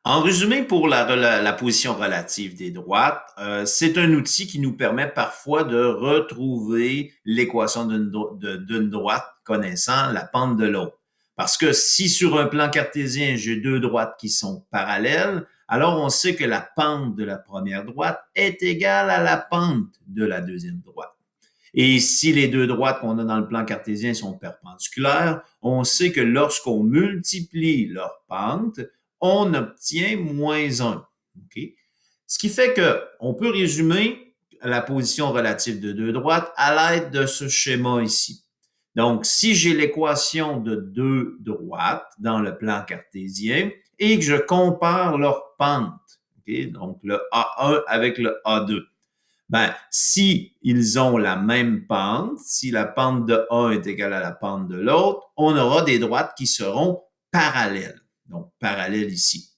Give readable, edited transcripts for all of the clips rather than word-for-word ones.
En résumé, pour la position relative des droites, c'est un outil qui nous permet parfois de retrouver l'équation d'une droite connaissant la pente de l'autre. Parce que si sur un plan cartésien, j'ai deux droites qui sont parallèles, alors on sait que la pente de la première droite est égale à la pente de la deuxième droite. Et si les deux droites qu'on a dans le plan cartésien sont perpendiculaires, on sait que lorsqu'on multiplie leur pente, on obtient moins 1. Okay? Ce qui fait qu'on peut résumer la position relative de deux droites à l'aide de ce schéma ici. Donc, si j'ai l'équation de deux droites dans le plan cartésien et que je compare leur pente, okay? Donc le A1 avec le A2, ben, si ils ont la même pente, si la pente de un est égale à la pente de l'autre, on aura des droites qui seront parallèles. Donc, parallèles ici.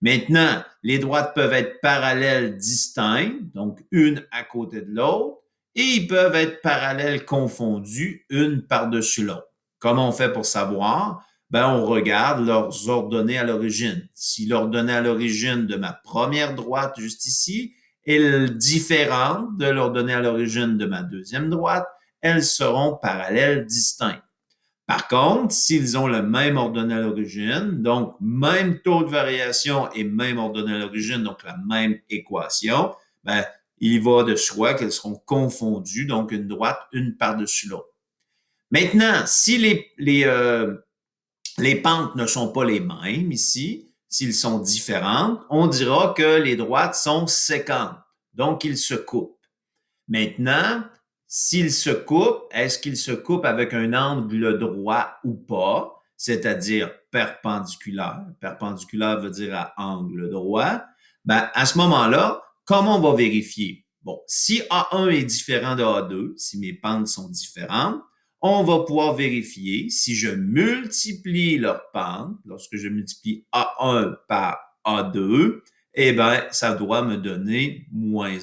Maintenant, les droites peuvent être parallèles distinctes, donc une à côté de l'autre, et ils peuvent être parallèles confondus, une par-dessus l'autre. Comment on fait pour savoir? Ben, on regarde leurs ordonnées à l'origine. Si l'ordonnée à l'origine de ma première droite, juste ici, est différente de l'ordonnée à l'origine de ma deuxième droite, elles seront parallèles distinctes. Par contre, s'ils ont le même ordonnée à l'origine, donc même taux de variation et même ordonnée à l'origine, donc la même équation, ben, il va de soi qu'elles seront confondues, donc une droite, une par-dessus l'autre. Maintenant, si les pentes ne sont pas les mêmes ici, s'ils sont différentes, on dira que les droites sont séquentes, donc ils se coupent. Maintenant, s'ils se coupent, est-ce qu'ils se coupent avec un angle droit ou pas, c'est-à-dire perpendiculaire? Perpendiculaire veut dire à angle droit. Ben, à ce moment-là, comment on va vérifier? Bon, si A1 est différent de A2, si mes pentes sont différentes, on va pouvoir vérifier si je multiplie leurs pentes, lorsque je multiplie A1 par A2, eh bien, ça doit me donner moins 1.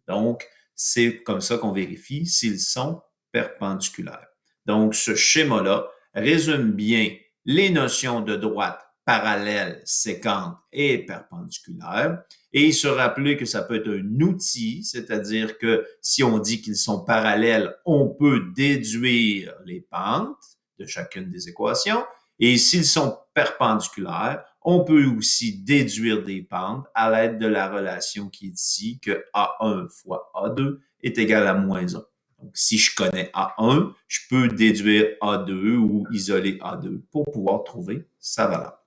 Donc, c'est comme ça qu'on vérifie s'ils sont perpendiculaires. Donc, ce schéma-là résume bien les notions de droite parallèle, séquente et perpendiculaire. Et il se rappeler que ça peut être un outil, c'est-à-dire que si on dit qu'ils sont parallèles, on peut déduire les pentes de chacune des équations. Et s'ils sont perpendiculaires, on peut aussi déduire des pentes à l'aide de la relation qui est ici, que A1 fois A2 est égal à moins 1. Donc, si je connais A1, je peux déduire A2 ou isoler A2 pour pouvoir trouver sa valeur.